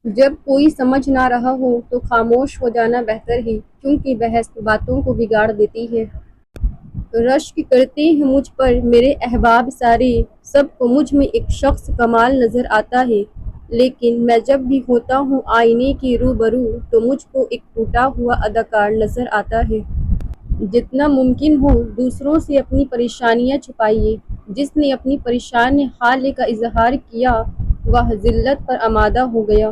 جب کوئی سمجھ نہ رہا ہو تو خاموش ہو جانا بہتر ہے، کیونکہ بحث باتوں کو بگاڑ دیتی ہے۔ رشک کرتے ہیں مجھ پر میرے احباب سارے، سب کو مجھ میں ایک شخص کمال نظر آتا ہے، لیکن میں جب بھی ہوتا ہوں آئینے کے روبرو تو مجھ کو ایک ٹوٹا ہوا اداکار نظر آتا ہے۔ جتنا ممکن ہو دوسروں سے اپنی پریشانیاں چھپائیے۔ جس نے اپنی پریشان حال کا اظہار کیا وہ ذلت پر آمادہ ہو گیا۔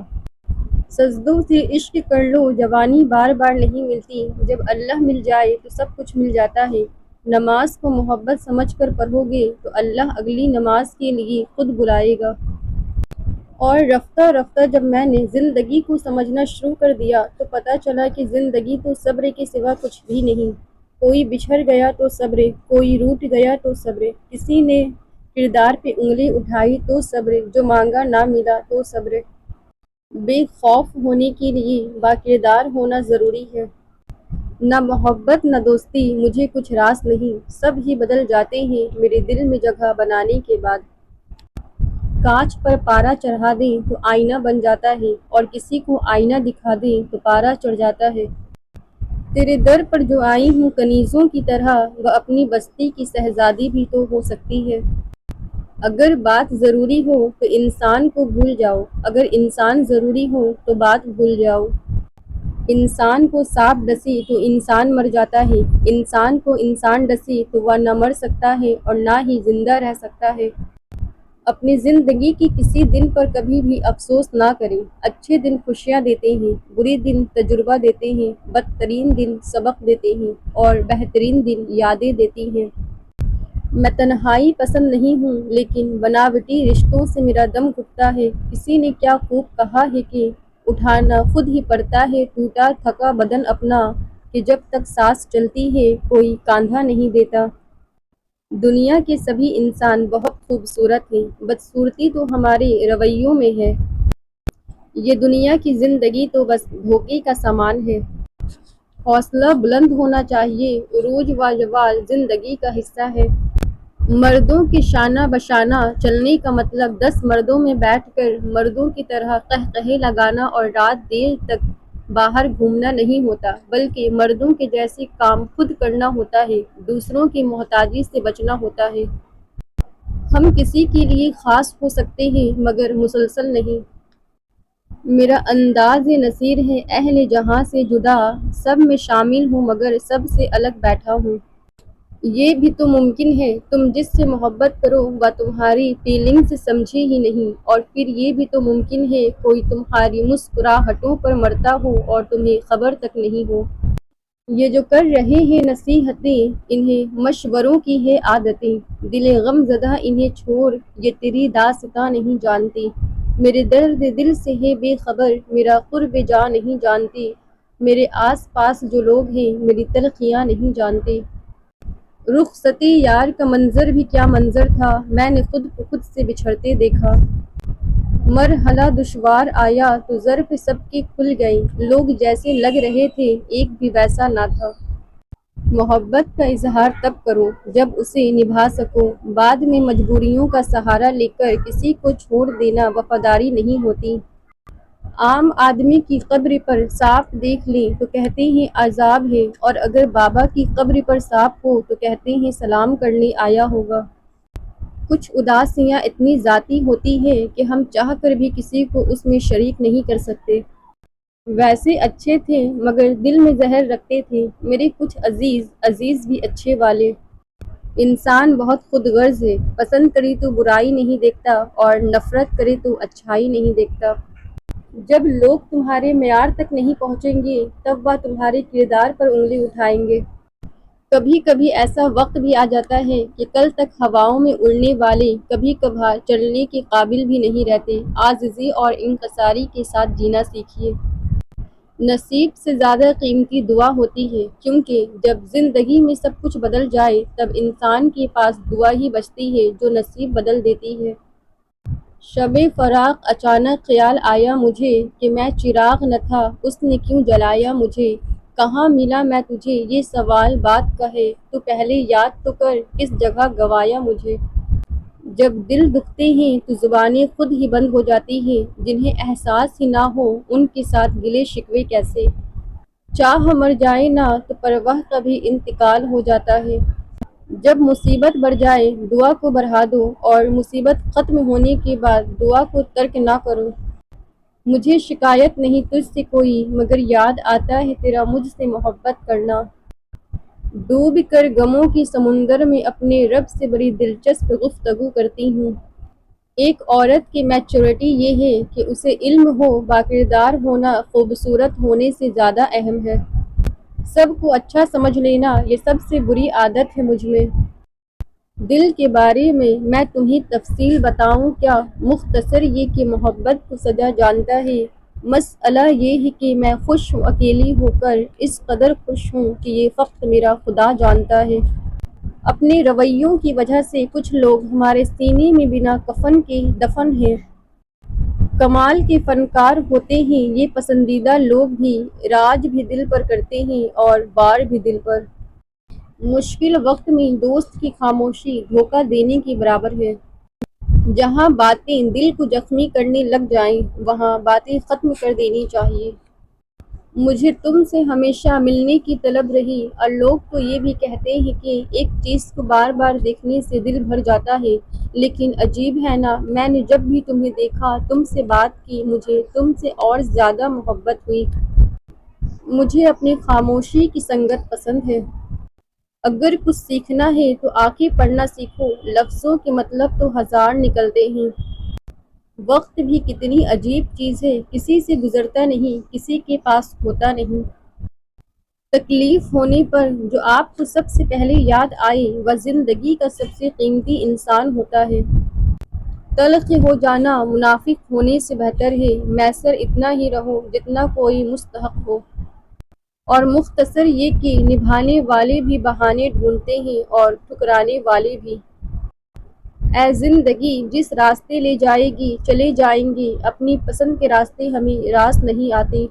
سجدوں سے عشق کر لو، جوانی بار بار نہیں ملتی، جب اللہ مل جائے تو سب کچھ مل جاتا ہے۔ نماز کو محبت سمجھ کر پڑھو گے تو اللہ اگلی نماز کے لیے خود بلائے گا۔ اور رفتہ رفتہ جب میں نے زندگی کو سمجھنا شروع کر دیا تو پتہ چلا کہ زندگی تو صبر کے سوا کچھ بھی نہیں۔ کوئی بچھڑ گیا تو صبر، کوئی روٹھ گیا تو صبر، کسی نے کردار پہ انگلی اٹھائی تو صبر، جو مانگا نہ ملا تو صبر۔ بے خوف ہونے کے لیے با کردار ہونا ضروری ہے۔ نہ محبت نہ دوستی، مجھے کچھ راز نہیں، سب ہی بدل جاتے ہیں میرے دل میں جگہ بنانے کے بعد۔ کانچ پر پارا چڑھا دیں تو آئینہ بن جاتا ہے، اور کسی کو آئینہ دکھا دیں تو پارا چڑھ جاتا ہے۔ تیرے در پر جو آئی ہوں کنیزوں کی طرح، وہ اپنی بستی کی شہزادی بھی تو ہو سکتی ہے۔ اگر بات ضروری ہو تو انسان کو بھول جاؤ، اگر انسان ضروری ہو تو بات بھول جاؤ۔ انسان کو سانپ ڈسے تو انسان مر جاتا ہے، انسان کو انسان ڈسے تو وہ نہ مر سکتا ہے اور نہ ہی زندہ رہ سکتا ہے۔ اپنی زندگی کے کسی دن پر کبھی بھی افسوس نہ کریں۔ اچھے دن خوشیاں دیتے ہیں، برے دن تجربہ دیتے ہیں، بدترین دن سبق دیتے ہیں اور بہترین دن یادیں دیتی ہیں۔ میں تنہائی پسند نہیں ہوں، لیکن بناوٹی رشتوں سے میرا دم گھٹتا ہے۔ کسی نے کیا خوب کہا ہے کہ اٹھانا خود ہی پڑتا ہے ٹوٹا تھکا بدن اپنا، کہ جب تک سانس چلتی ہے کوئی کاندھا نہیں دیتا۔ دنیا کے سبھی انسان بہت خوبصورت ہیں، بدصورتی تو ہمارے رویوں میں ہے۔ یہ دنیا کی زندگی تو بس دھوکے کا سامان ہے۔ حوصلہ بلند ہونا چاہیے، عروج و زوال زندگی کا حصہ ہے۔ مردوں کے شانہ بشانہ چلنے کا مطلب 10 مردوں میں بیٹھ کر مردوں کی طرح قہقہے لگانا اور رات دیر تک باہر گھومنا نہیں ہوتا، بلکہ مردوں کے جیسے کام خود کرنا ہوتا ہے، دوسروں کی محتاجی سے بچنا ہوتا ہے۔ ہم کسی کے لیے خاص ہو سکتے ہیں مگر مسلسل نہیں۔ میرا انداز نصیر ہے اہل جہاں سے جدا، سب میں شامل ہوں مگر سب سے الگ بیٹھا ہوں۔ یہ بھی تو ممکن ہے تم جس سے محبت کرو وہ تمہاری فیلنگز سمجھے ہی نہیں، اور پھر یہ بھی تو ممکن ہے کوئی تمہاری مسکراہٹوں پر مرتا ہو اور تمہیں خبر تک نہیں ہو۔ یہ جو کر رہے ہیں نصیحتیں، انہیں مشوروں کی ہے عادتیں، دل غم زدہ انہیں چھوڑ، یہ تیری داستاں نہیں جانتے۔ میرے درد دل سے ہے بے خبر، میرا قرب جاں نہیں جانتے، میرے آس پاس جو لوگ ہیں میری تلخیاں نہیں جانتے۔ رخصتی یار کا منظر بھی کیا منظر تھا، میں نے خود کو خود سے بچھڑتے دیکھا۔ مرحلہ دشوار آیا تو ظرف سب کے کھل گئے، لوگ جیسے لگ رہے تھے ایک بھی ویسا نہ تھا۔ محبت کا اظہار تب کرو جب اسے نبھا سکو، بعد میں مجبوریوں کا سہارا لے کر کسی کو چھوڑ دینا وفاداری نہیں ہوتی۔ عام آدمی کی قبر پر سانپ دیکھ لیں تو کہتے ہیں عذاب ہے، اور اگر بابا کی قبر پر سانپ ہو تو کہتے ہیں سلام کرنے آیا ہوگا۔ کچھ اداسیاں اتنی ذاتی ہوتی ہیں کہ ہم چاہ کر بھی کسی کو اس میں شریک نہیں کر سکتے۔ ویسے اچھے تھے مگر دل میں زہر رکھتے تھے، میرے کچھ عزیز بھی اچھے والے۔ انسان بہت خود غرض ہے، پسند کرے تو برائی نہیں دیکھتا اور نفرت کرے تو اچھائی نہیں دیکھتا۔ جب لوگ تمہارے معیار تک نہیں پہنچیں گے تب وہ تمہارے کردار پر انگلی اٹھائیں گے۔ کبھی کبھی ایسا وقت بھی آ جاتا ہے کہ کل تک ہواؤں میں اڑنے والے کبھی کبھار چلنے کے قابل بھی نہیں رہتے۔ عاجزی اور انکساری کے ساتھ جینا سیکھیے۔ نصیب سے زیادہ قیمتی دعا ہوتی ہے، کیونکہ جب زندگی میں سب کچھ بدل جائے تب انسان کے پاس دعا ہی بچتی ہے جو نصیب بدل دیتی ہے۔ شب فراق اچانک خیال آیا مجھے کہ میں چراغ نہ تھا اس نے کیوں جلایا مجھے، کہاں ملا میں تجھے یہ سوال بات کا ہے، تو پہلے یاد تو کر کس جگہ گوایا مجھے۔ جب دل دکھتے ہیں تو زبانیں خود ہی بند ہو جاتی ہیں، جنہیں احساس ہی نہ ہو ان کے ساتھ گلے شکوے کیسے۔ چاہ مر جائے نہ تو پرواہ کا بھی انتقال ہو جاتا ہے۔ جب مصیبت بڑھ جائے دعا کو بڑھا دو، اور مصیبت ختم ہونے کے بعد دعا کو ترک نہ کرو۔ مجھے شکایت نہیں تجھ سے کوئی، مگر یاد آتا ہے تیرا مجھ سے محبت کرنا۔ ڈوب کر غموں کی سمندر میں اپنے رب سے بڑی دلچسپ گفتگو کرتی ہوں۔ ایک عورت کی میچورٹی یہ ہے کہ اسے علم ہو باکردار ہونا خوبصورت ہونے سے زیادہ اہم ہے۔ سب کو اچھا سمجھ لینا یہ سب سے بری عادت ہے مجھ میں۔ دل کے بارے میں تمہیں تفصیل بتاؤں کیا؟ مختصر یہ کہ محبت کو سجا جانتا ہے۔ مسئلہ یہ ہے کہ میں خوش ہوں، اکیلی ہو کر اس قدر خوش ہوں کہ یہ فقط میرا خدا جانتا ہے۔ اپنے رویوں کی وجہ سے کچھ لوگ ہمارے سینے میں بنا کفن کے دفن ہیں۔ کمال کے فنکار ہوتے ہیں یہ پسندیدہ لوگ بھی، راج بھی دل پر کرتے ہیں اور وار بھی دل پر۔ مشکل وقت میں دوست کی خاموشی دھوکہ دینے کے برابر ہے۔ جہاں باتیں دل کو زخمی کرنے لگ جائیں وہاں باتیں ختم کر دینی چاہیے۔ مجھے تم سے ہمیشہ ملنے کی طلب رہی، اور لوگ تو یہ بھی کہتے ہیں کہ ایک چیز کو بار بار دیکھنے سے دل بھر جاتا ہے، لیکن عجیب ہے نا، میں نے جب بھی تمہیں دیکھا، تم سے بات کی، مجھے تم سے اور زیادہ محبت ہوئی۔ مجھے اپنی خاموشی کی سنگت پسند ہے۔ اگر کچھ سیکھنا ہے تو آنکھیں پڑھنا سیکھو، لفظوں کے مطلب تو ہزار نکلتے ہیں۔ وقت بھی کتنی عجیب چیز ہے، کسی سے گزرتا نہیں، کسی کے پاس ہوتا نہیں۔ تکلیف ہونے پر جو آپ کو سب سے پہلے یاد آئے وہ زندگی کا سب سے قیمتی انسان ہوتا ہے۔ تلخ ہو جانا منافق ہونے سے بہتر ہے، میسر اتنا ہی رہو جتنا کوئی مستحق ہو۔ اور مختصر یہ کہ نبھانے والے بھی بہانے ڈھونڈتے ہیں اور ٹھکرانے والے بھی۔ اے زندگی جس راستے لے جائے گی چلے جائیں گے، اپنی پسند کے راستے ہمیں راس نہیں آتے۔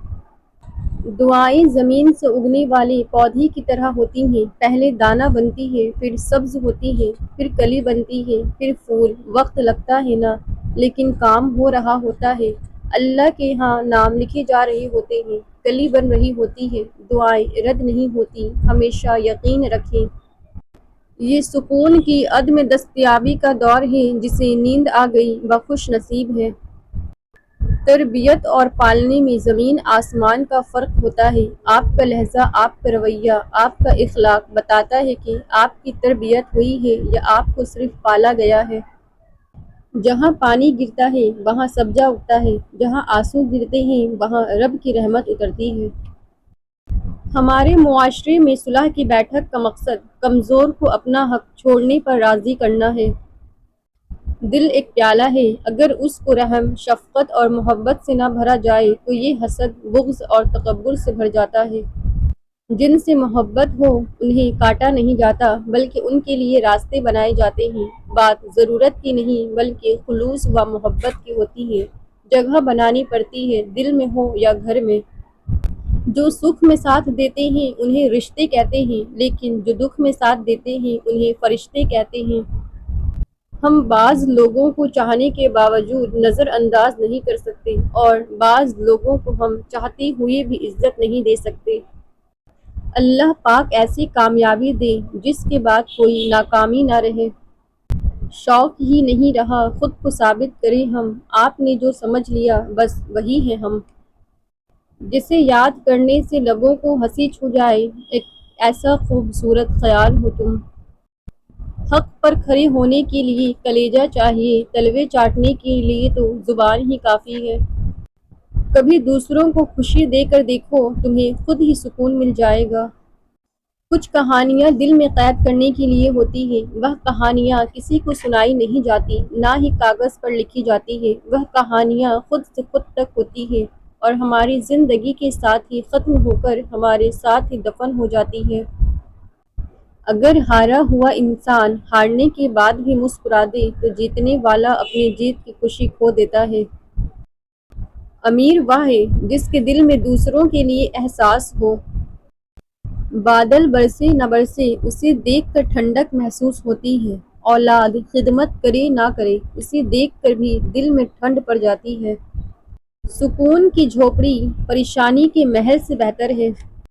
دعائیں زمین سے اگنے والے پودے کی طرح ہوتی ہیں، پہلے دانہ بنتی ہے، پھر سبز ہوتی ہے، پھر کلی بنتی ہے، پھر پھول۔ وقت لگتا ہے نا، لیکن کام ہو رہا ہوتا ہے۔ اللہ کے ہاں نام لکھے جا رہے ہوتے ہیں، کلی بن رہی ہوتی ہے، دعائیں رد نہیں ہوتی۔ ہمیشہ یقین رکھیں۔ یہ سکون کی عدم دستیابی کا دور ہے، جسے نیند آ گئی وہ خوش نصیب ہے۔ تربیت اور پالنے میں زمین آسمان کا فرق ہوتا ہے۔ آپ کا لہجہ، آپ کا رویہ، آپ کا اخلاق بتاتا ہے کہ آپ کی تربیت ہوئی ہے یا آپ کو صرف پالا گیا ہے۔ جہاں پانی گرتا ہے وہاں سبزہ اگتا ہے، جہاں آنسو گرتے ہیں وہاں رب کی رحمت اترتی ہے۔ ہمارے معاشرے میں صلح کی بیٹھک کا مقصد کمزور کو اپنا حق چھوڑنے پر راضی کرنا ہے۔ دل ایک پیالہ ہے، اگر اس کو رحم، شفقت اور محبت سے نہ بھرا جائے تو یہ حسد، بغض اور تکبر سے بھر جاتا ہے۔ جن سے محبت ہو انہیں کاٹا نہیں جاتا بلکہ ان کے لیے راستے بنائے جاتے ہیں۔ بات ضرورت کی نہیں بلکہ خلوص و محبت کی ہوتی ہے۔ جگہ بنانی پڑتی ہے، دل میں ہو یا گھر میں۔ جو سکھ میں ساتھ دیتے ہیں انہیں رشتے کہتے ہیں، لیکن جو دکھ میں ساتھ دیتے ہیں انہیں فرشتے کہتے ہیں۔ ہم بعض لوگوں کو چاہنے کے باوجود نظر انداز نہیں کر سکتے، اور بعض لوگوں کو ہم چاہتے ہوئے بھی عزت نہیں دے سکتے۔ اللہ پاک ایسی کامیابی دے جس کے بعد کوئی ناکامی نہ رہے۔ شوق ہی نہیں رہا خود کو ثابت کریں ہم، آپ نے جو سمجھ لیا بس وہی ہیں ہم۔ جسے یاد کرنے سے لبوں کو ہنسی چھو جائے، ایک ایسا خوبصورت خیال ہو تم۔ حق پر کھڑے ہونے کے لیے کلیجہ چاہیے، تلوے چاٹنے کے لیے تو زبان ہی کافی ہے۔ کبھی دوسروں کو خوشی دے کر دیکھو، تمہیں خود ہی سکون مل جائے گا۔ کچھ کہانیاں دل میں قید کرنے کے لیے ہوتی ہیں، وہ کہانیاں کسی کو سنائی نہیں جاتی، نہ ہی کاغذ پر لکھی جاتی ہیں، وہ کہانیاں خود سے خود تک ہوتی ہیں اور ہماری زندگی کے ساتھ ہی ختم ہو کر ہمارے ساتھ ہی دفن ہو جاتی ہیں۔ اگر ہارا ہوا انسان ہارنے کے بعد بھی مسکرا دے تو جیتنے والا اپنی جیت کی خوشی کھو دیتا ہے۔ امیر وہ ہے جس کے دل میں دوسروں کے لیے احساس ہو۔ بادل برسے نہ برسے اسے دیکھ کر ٹھنڈک محسوس ہوتی ہے۔ اولاد خدمت کرے نہ کرے، اسے دیکھ کر بھی دل میں ٹھنڈ پڑ جاتی ہے۔ سکون کی جھوپڑی پریشانی کے محل سے بہتر ہے۔